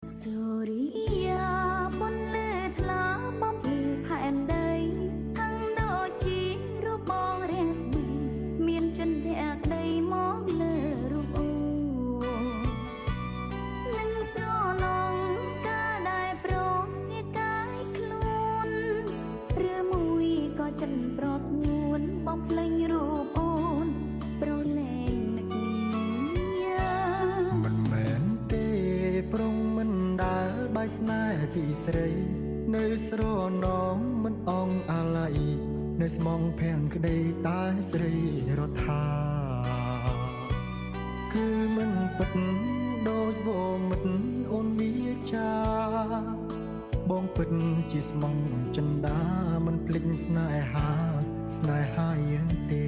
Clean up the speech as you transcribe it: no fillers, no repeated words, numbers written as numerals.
សូរិយាបុនលើថ្លាបំភ្លឺផែនដីហាំងដូចជារូបបងរាស្មីមានចិនភក្តីមកលើរូបអូនឹងស្រណងការដែលប្រងងាកាយខ្លួនឬមួយក៏ចិនប្រស្ងួនបំភ្លេញរូបអូនប្រលែងនឹកនាមិនមែនទេប្រុងមិនដែលបាយស្នេហ៍ពីស្រីនៅស្រណងមិនអងអាឡ័យនៅស្មងភាំងក្តីតែស្រីរដ្ឋាគឺមិនពិតដូចវមិត្តអូនវាចាបងពិតជាស្មងចិន្តាមិនភ្លេចស្នេហាយើងទេ